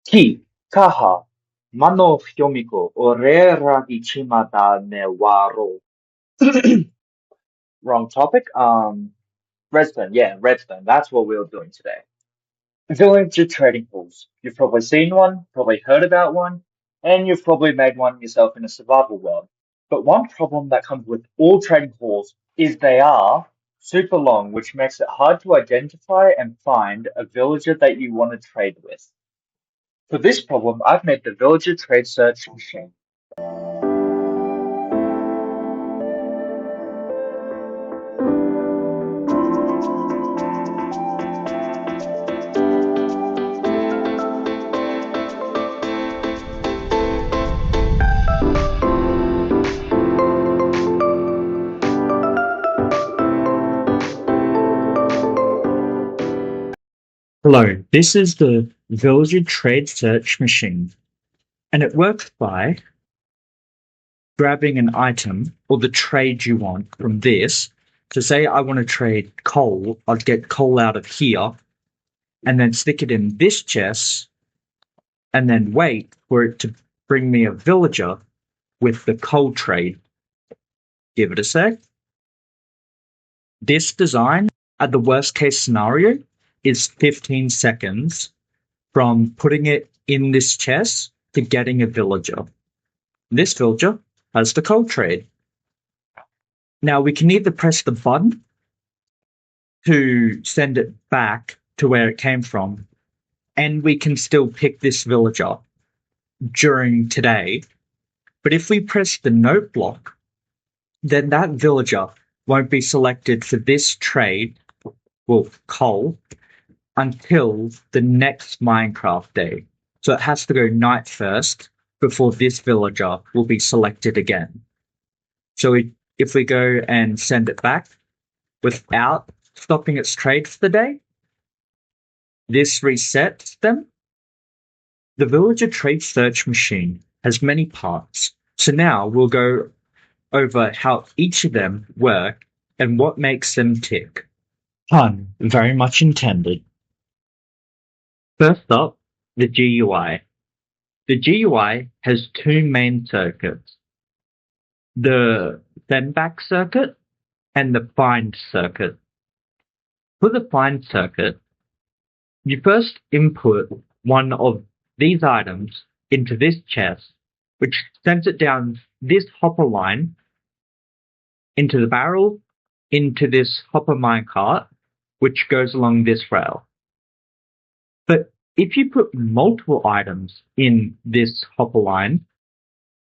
Ki, kaha, mano yomiko, oreragi chimata ne waro. Wrong topic. Redstone. Yeah, redstone. That's what we're doing today. Villager trading halls. You've probably seen one, probably heard about one, and you've probably made one yourself in a survival world. But one problem that comes with all trading halls is they are super long, which makes it hard to identify and find a villager that you want to trade with. For this problem, I've made the villager trade search machine. Hello, this is the Villager Trade Search Machine, and it works by grabbing an item or the trade you want from this. So say I want to trade coal, I'd get coal out of here and then stick it in this chest and then wait for it to bring me a villager with the coal trade. Give it a sec. This design, at the worst case scenario, is 15 seconds from putting it in this chest to getting a villager. This villager has the coal trade. Now we can either press the button to send it back to where it came from, and we can still pick this villager during today. But if we press the note block, then that villager won't be selected for this trade, well, coal, until the next Minecraft day. So it has to go night first before this villager will be selected again. So if we go and send it back without stopping its trade for the day, this resets them. The villager trade search machine has many parts. So now we'll go over how each of them work and what makes them tick. Pun very much intended. First up, the GUI. The GUI has two main circuits, the sendback circuit and the find circuit. For the find circuit, you first input one of these items into this chest, which sends it down this hopper line into the barrel, into this hopper minecart, which goes along this rail. But if you put multiple items in this hopper line,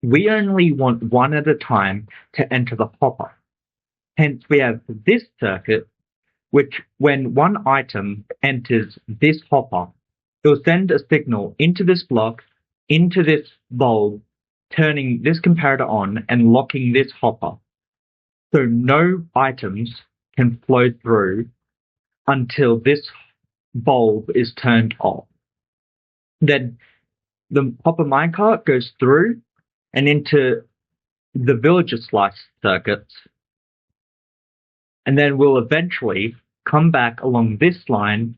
we only want one at a time to enter the hopper. Hence, we have this circuit, which when one item enters this hopper, it will send a signal into this block, into this bulb, turning this comparator on and locking this hopper. So no items can flow through until this bulb is turned off. Then the hopper minecart goes through and into the villager slice circuits, and then we'll eventually come back along this line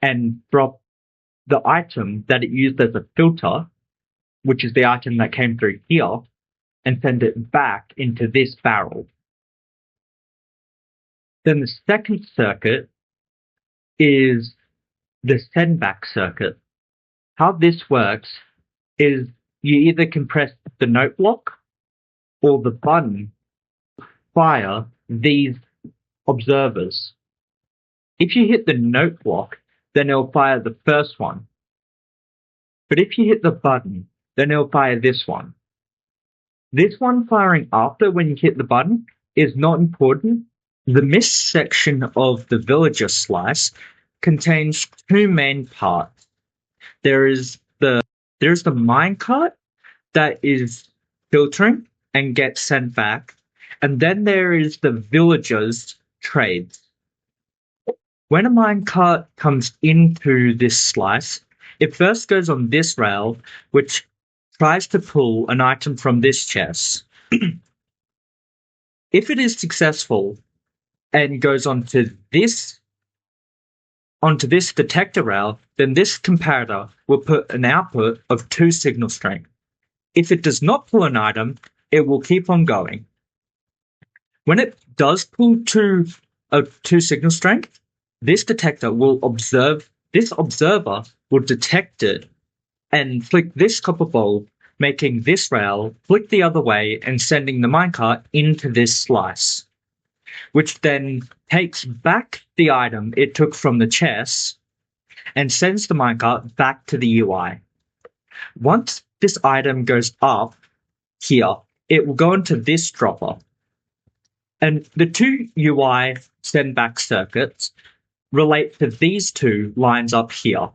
and drop the item that it used as a filter, which is the item that came through here, and send it back into this barrel. Then the second circuit is the sendback circuit. How this works is you either can press the note block or the button fire these observers. If you hit the note block, then it'll fire the first one. But if you hit the button, then it'll fire this one. This one firing after when you hit the button is not important. The mist section of the villager slice contains two main parts. There's the minecart that is filtering and gets sent back, and then there is the villagers' trades. When a minecart comes into this slice, it first goes on this rail, which tries to pull an item from this chest. If it is successful and goes on to this onto this detector rail, then this comparator will put an output of 2 signal strength. If it does not pull an item, it will keep on going. When it does pull 2 signal strength, this detector will observe, this observer will detect it and flick this copper bulb, making this rail flick the other way and sending the minecart into this slice, which then takes back the item it took from the chest and sends the minecart back to the UI. Once this item goes up here, it will go into this dropper. And the 2 UI send back circuits relate to these 2 lines up here.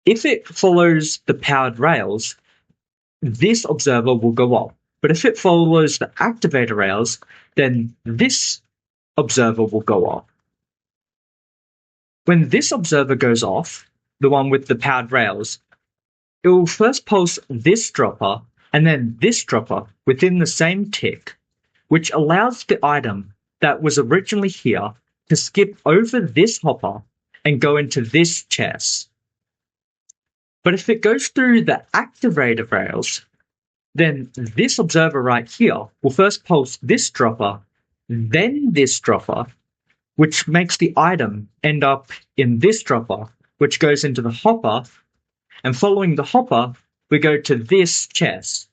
If it follows the powered rails, this observer will go off. But if it follows the activator rails, then this observer will go off. When this observer goes off, the one with the powered rails, it will first pulse this dropper and then this dropper within the same tick, which allows the item that was originally here to skip over this hopper and go into this chest. But if it goes through the activator rails, then this observer right here will first pulse this dropper, then this dropper, which makes the item end up in this dropper, which goes into the hopper, and following the hopper, we go to this chest.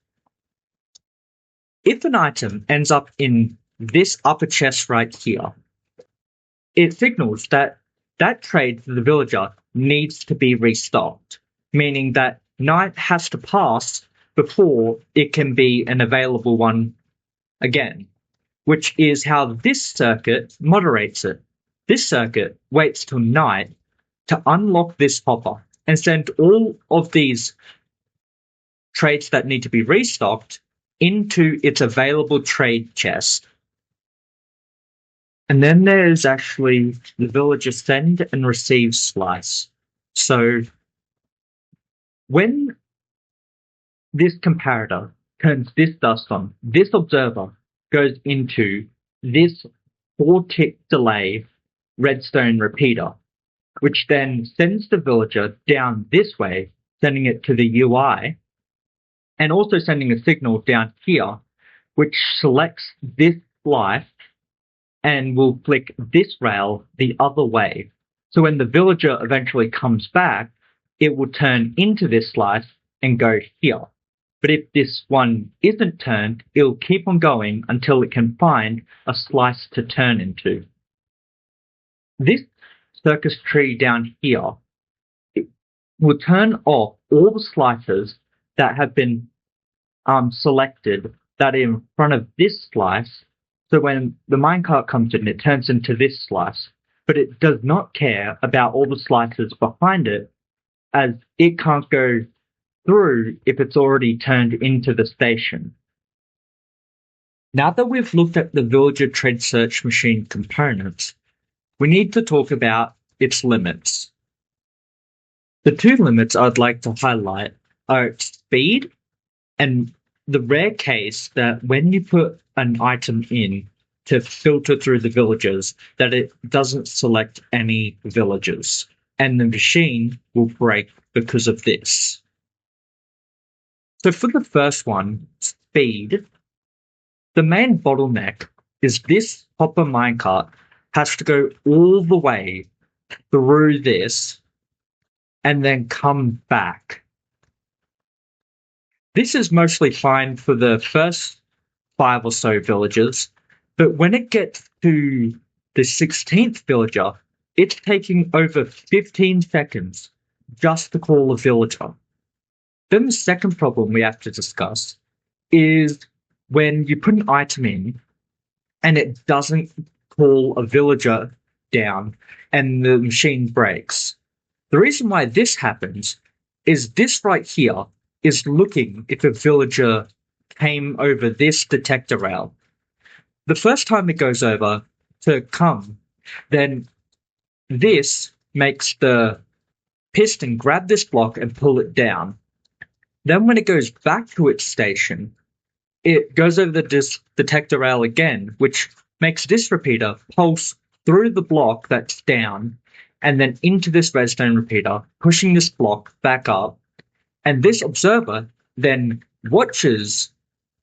If an item ends up in this upper chest right here, it signals that that trade for the villager needs to be restocked, meaning that night has to pass before it can be an available one again, which is how this circuit moderates it. This circuit waits till night to unlock this hopper and send all of these trades that need to be restocked into its available trade chest. And then there's actually the villager send and receive slice. So when this comparator turns this dust on, this observer goes into this 4-tick delay redstone repeater, which then sends the villager down this way, sending it to the UI, and also sending a signal down here, which selects this slice and will flick this rail the other way. So when the villager eventually comes back, it will turn into this slice and go here. But if this one isn't turned, it'll keep on going until it can find a slice to turn into. This circus tree down here, it will turn off all the slices that have been selected that are in front of this slice. So when the minecart comes in, it turns into this slice. But it does not care about all the slices behind it, as it can't go through if it's already turned into the station. Now that we've looked at the villager trade search machine components, we need to talk about its limits. The 2 limits I'd like to highlight are its speed and the rare case that when you put an item in to filter through the villagers, that it doesn't select any villagers, and the machine will break because of this. So for the first one, speed, the main bottleneck is this hopper minecart has to go all the way through this and then come back. This is mostly fine for the first 5 or so villagers, but when it gets to the 16th villager, it's taking over 15 seconds just to call a villager. Then the second problem we have to discuss is when you put an item in and it doesn't call a villager down and the machine breaks. The reason why this happens is this right here is looking if a villager came over this detector rail. The first time it goes over to come, then this makes the piston grab this block and pull it down. Then when it goes back to its station, it goes over the detector rail again, which makes this repeater pulse through the block that's down and then into this redstone repeater, pushing this block back up. And this observer then watches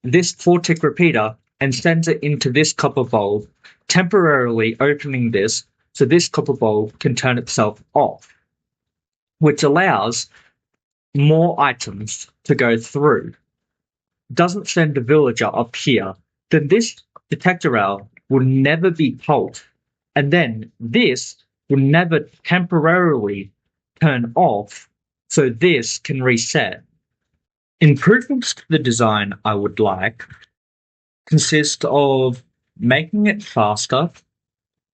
this 4-tick repeater and sends it into this copper bowl, temporarily opening this so this copper bowl can turn itself off, which allows more items to go through. Doesn't send a villager up here, then this detector rail will never be pulled, and then this will never temporarily turn off, so this can reset. Improvements to the design I would like consist of making it faster,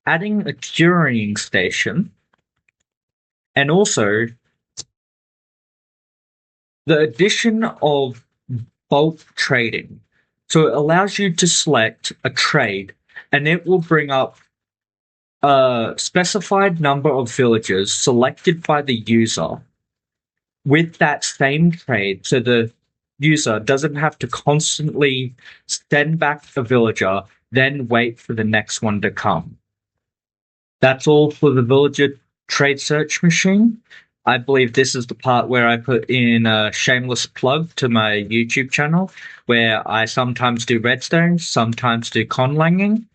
adding a curing station, and also the addition of bulk trading. So it allows you to select a trade and it will bring up a specified number of villagers selected by the user with that same trade, so the user doesn't have to constantly send back a villager, then wait for the next one to come. That's all for the villager trade search machine. I believe this is the part where I put in a shameless plug to my YouTube channel, where I sometimes do redstone, sometimes do conlanging.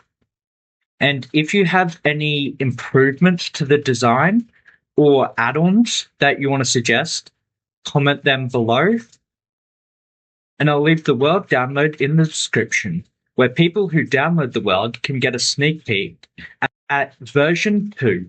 And if you have any improvements to the design or add-ons that you want to suggest, comment them below. And I'll leave the world download in the description, where people who download the world can get a sneak peek at version 2.